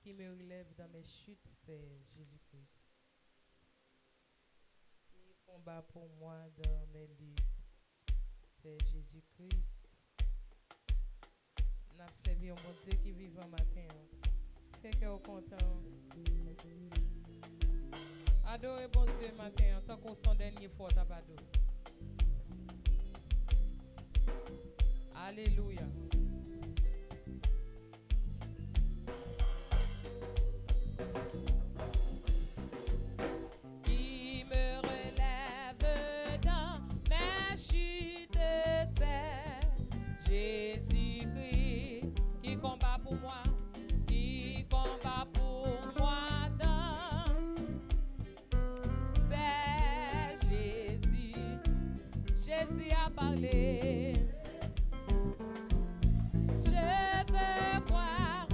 qui me relève dans mes chutes, c'est Jésus-Christ. Qui combat pour moi dans mes luttes, c'est Jésus-Christ. N'a servi au mon Dieu qui vit en matin. Fait que au content. Adorez bon Dieu matin, tant qu'on son dernier fois tabado. Alléluia. Qui me relève dans mes chutes, c'est Jésus-Christ. Qui combat pour moi, qui combat pour moi dans, c'est Jésus. Jésus a parlé. Je veux croire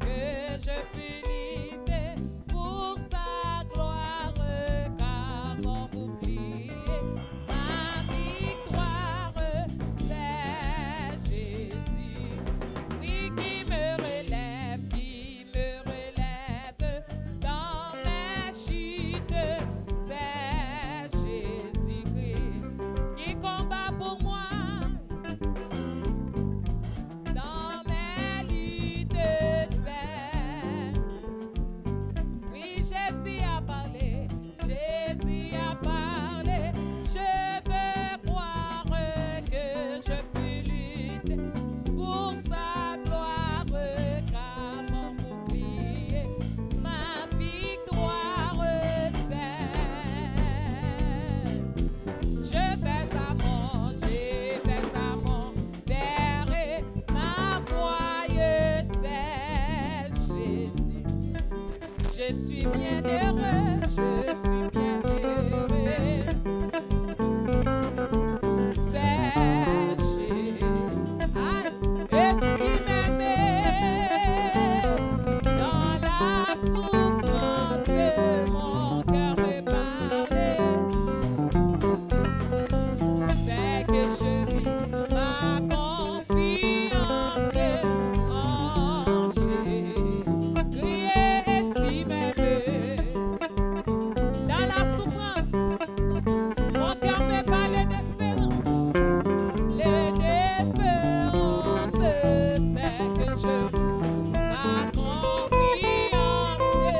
que je puis lutter pour sa gloire, car mon bouclier, ma victoire, c'est Jésus. Oui, qui me relève dans mes chutes, c'est Jésus-Christ. Qui combat pour moi dans mes luttes, c'est. Oui, Jésus a parlé, Jésus a parlé. Je veux croire que je peux lutter pour sa gloire, car mon bouclier, ma victoire, c'est. Je fais à mon Père, ma foi, c'est Jésus. Je suis bien heureux, je suis bien heureux. C'est Jésus. Et si même dans la souffrance, mon cœur me parlait, c'est que je vis ma confiance en Jésus. Et si même dans la souffrance, mon cœur me parlait d'espérance. L'espérance, c'est que je vis ma confiance en.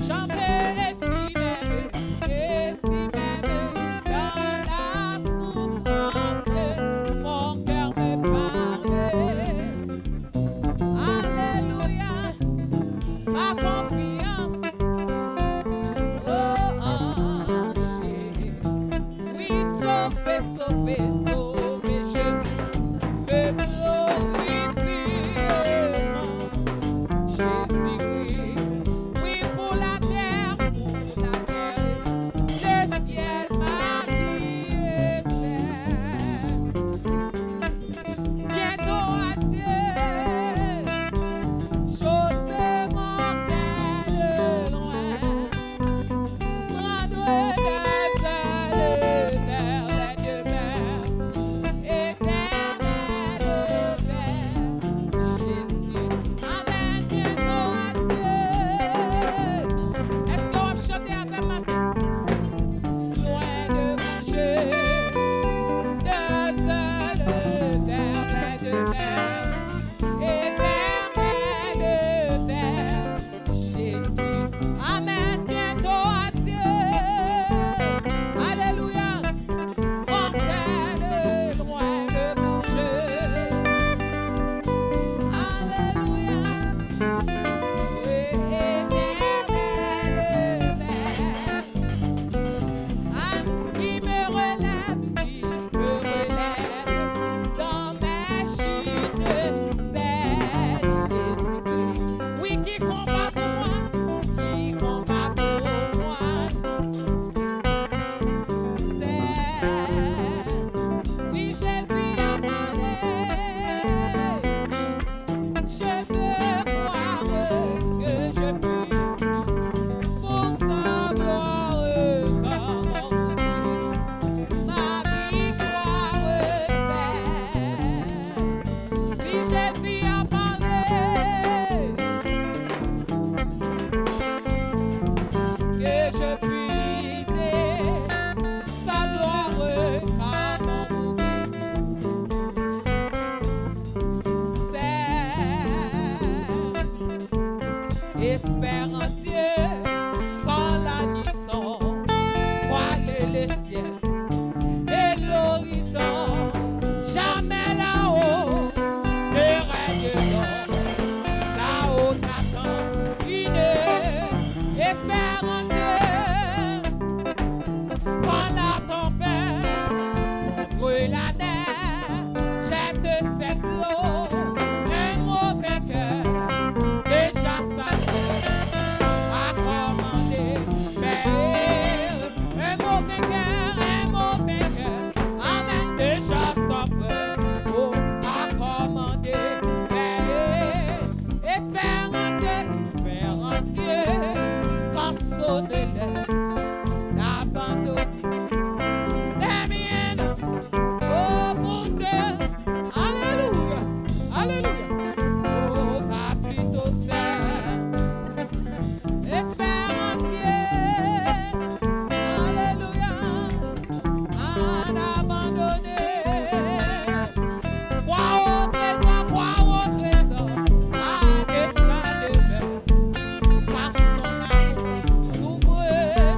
Chantez et si même dans la souffrance, mon cœur me parlait. espère en Dieu quand la nuit sombre voiler le ciel et l'horizon. Jamais là-haut ne règne d'or, là-haut t'attend une espère en Dieu quand la tempête contre la neige jette ses flots. Un mauvais cœur déjà sa a commandé, mais un mauvais cœur, amen, déjà son prêt, a commandé, mais espère en Dieu, quand sonne l'heure d'abandonner les miennes, oh pour Dieu, alléluia, alléluia. Oh, va plutôt seul. Espère en Dieu. Alléluia. En abandonné. Crois au trésor. À dessein de cœur. Par son amour, t'ouvre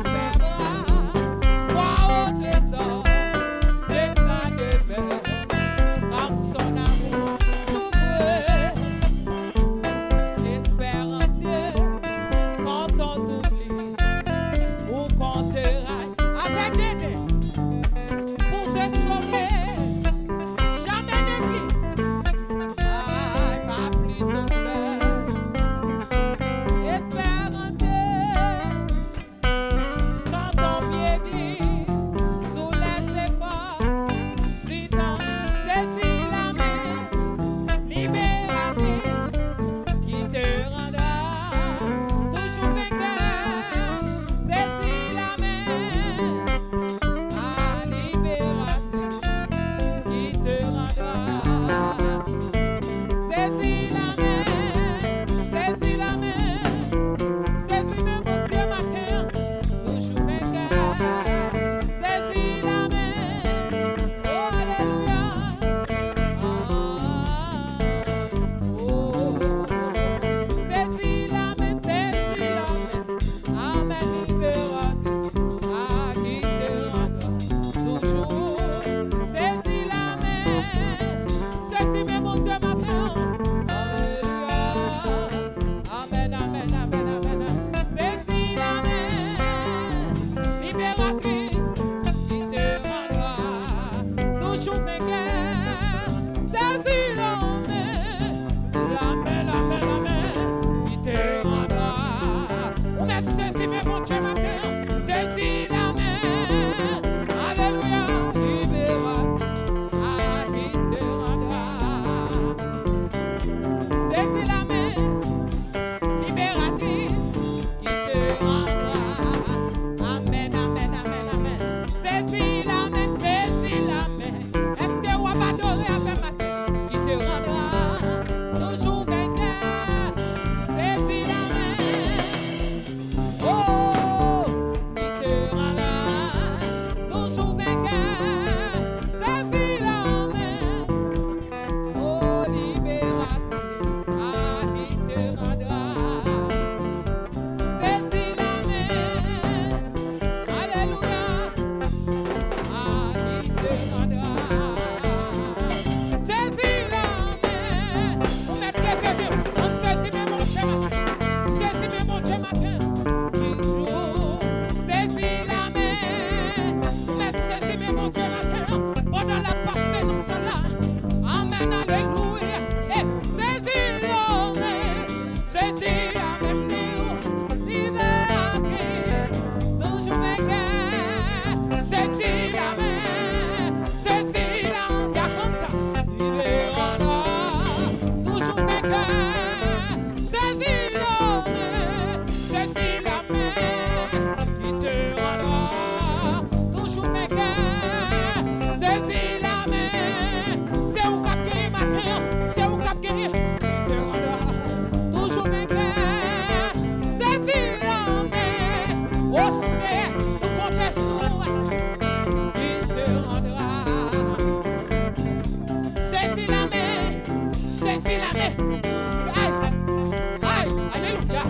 ses bras. Crois au trésor. Dessein de cœur. Par son amour, espère en Dieu quand on t'oublie ou quand te raille avec des dents pour te sauver. Jamais n'oublie, va plutôt seul. Espère en Dieu quand ton pied glisse sous les efforts. Si t'en saisis la main libératrice qui te rendra toujours vainqueur, saisis la main libératrice qui te rendra. Saisis la main, saisis même mon Dieu matin, toujours vainqueur. Saisis la main, oh alléluia. Saisis la main, amen, libératrice, qui te rendra toujours. Saisis la main, saisis même mon Dieu matin, alléluia, amen, amen, amen, amen. Saisis la main, libératrice, qui te rendra toujours vainqueur. Saisis la main, qui te rendra. Ou même saisis mais mon Dieu matin, saisis la main, alléluia, libératrice, qui te rendra. Saisis la main, libératrice, qui te rendra. Amen, amen, amen, amen. Saisis la main, est-ce que on va adorer avec matin, qui te rendra toujours vainqueur. Saisis la main, oh, qui te rendra toujours vainqueur. Saisis la main, oh, libératrice, qui te rendra. Saisis la main, alléluia, qui te rendra. Saisis la main, on met les feux, on saisit même mon Dieu matin, saisis même mon Dieu matin, toujours. Saisis la main, mais saisis même mon Dieu matin, pendant la passée dans cela, amen, alléluia. Saisis la main, libératrice, toujours vainqueur. Saisis la main, Yakonta, libérera, toujours vainqueur. Saisis la main, qui te rendra toujours vainqueur. Saisis la main, c'est où qu'a guéri matin, c'est où qu'a guéri, qui te rendra toujours vainqueur. Saisis la main, oh c'est, nous comptons sur, qui te rendra. Saisis la main, aïe, aïe, alléluia.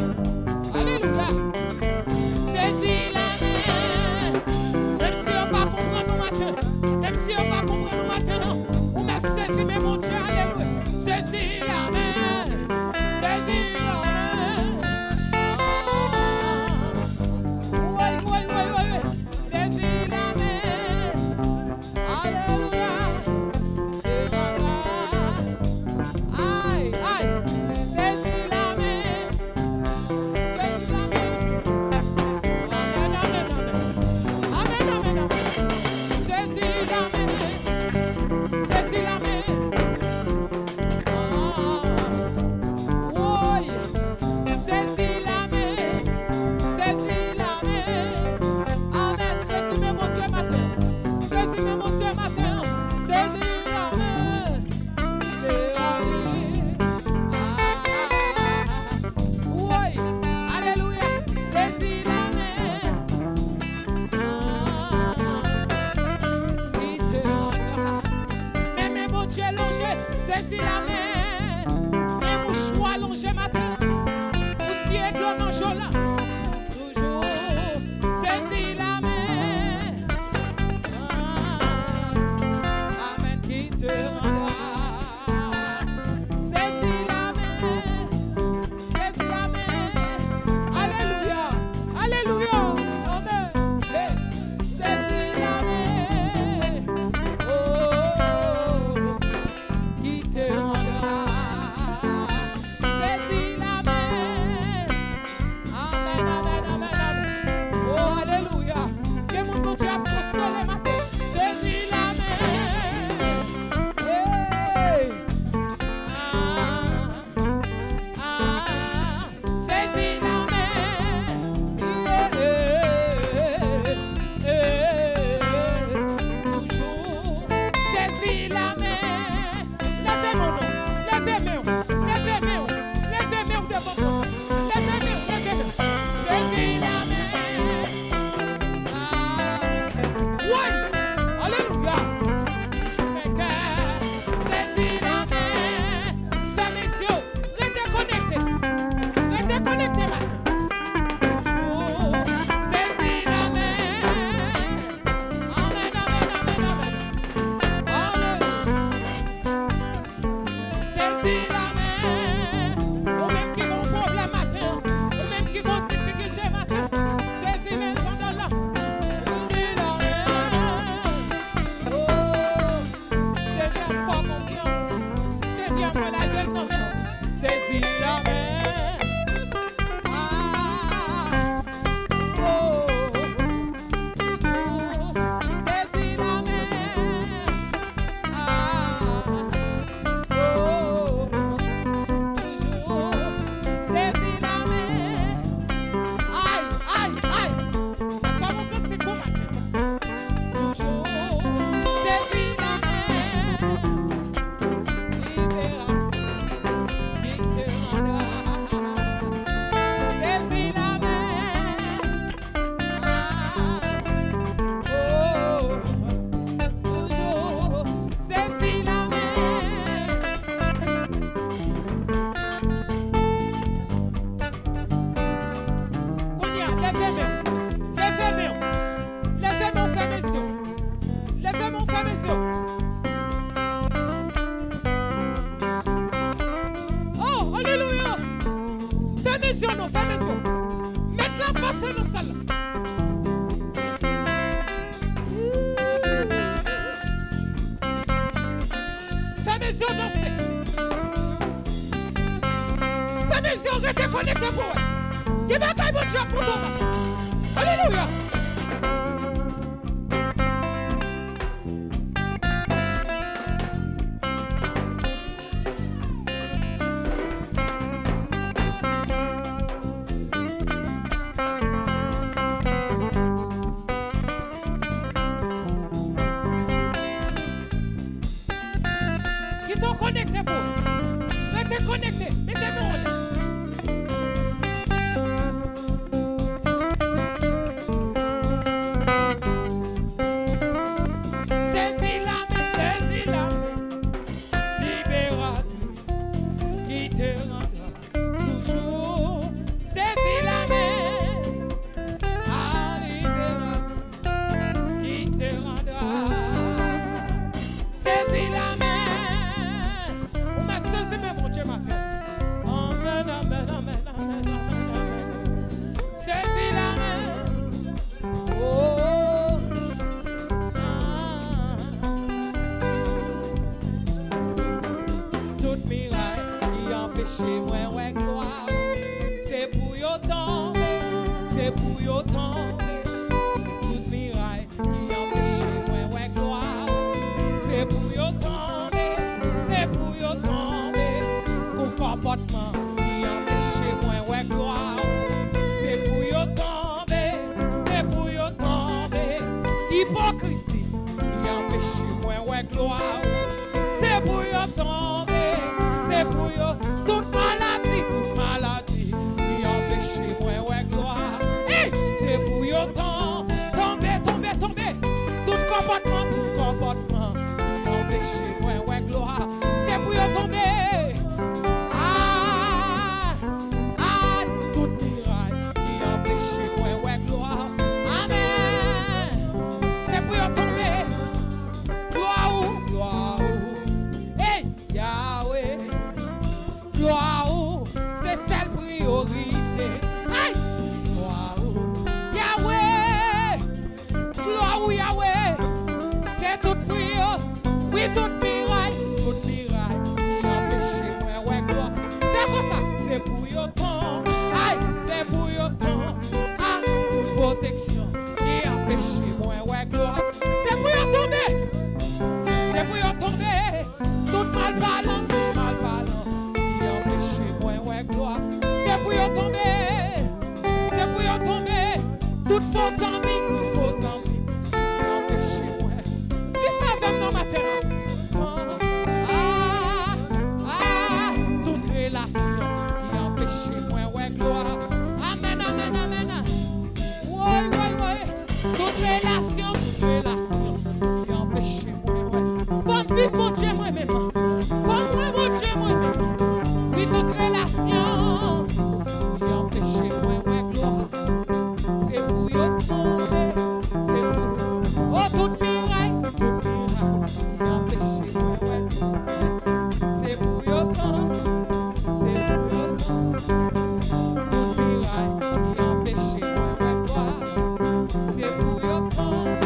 mes yeux, non, fais mes yeux. Mettre la passe dans salle. Fais mes yeux danser. Fais mes yeux rester connectés pour eux. Qui va gagner mon Dieu pour toi. Alléluia. Qui t'ont connecté pour eux. Restez connectés. Mettez-moi en l'air. Chez moi, ouais, gloire. C'est pour y tomber, c'est pour y tomber. Toute miraille qui empêche moi, ouais, gloire. C'est pour y tomber, c'est pour y tomber. Pour comportement qui empêche moi, ouais, gloire. C'est pour y tomber, c'est pour y tomber. Hypocrisie qui empêche moi, ouais, gloire. C'est pour y tomber, c'est pour y tomber. Toute maladie qui empêche moi, ouais, gloire. Hey, c'est pour y tomber. Tout comportement qui empêche moi, ouais, gloire. C'est pour y tomber. Toute miraille qui empêche moi, ouais, gloire. Amen. C'est pour y tomber. Gloire. Hey, Yahweh. Gloire, c'est celle priorité. Aïe! Gloire, Yahweh! Gloire, Yahweh! C'est toute prière. Oui, toute miraille qui empêche moi, ouais, gloire. C'est quoi ça? C'est pour y temps. Aïe! C'est pour y temps. Ah, toute protection qui empêche moi, ouais, gloire. C'est pour y tomber. C'est pour y tomber. Toute malvalent. C'est pour y tomber, toutes faux amis qui empêchent moi. Qui savent dans ma terre? Toute relation qui empêchent moi, ouais, gloire. Amen. Ouais. Toute relation qui empêchent moi, ouais. Faut vivre mon Dieu, moi-même. Faut moi, mon Dieu, moi-même. Oui, toute relation qui empêche moi, ouais, gloire. C'est pour y tomber, c'est pour. Oh, toute miraille qui empêche moi, ouais. C'est pour y tomber, c'est pour y tomber. Toute miraille qui empêche moi, ouais, gloire. C'est pour y tomber.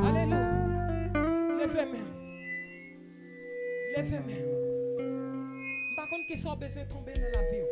Alléluia. Levez-moi. Par contre, qui sont besoin de tomber dans la vie.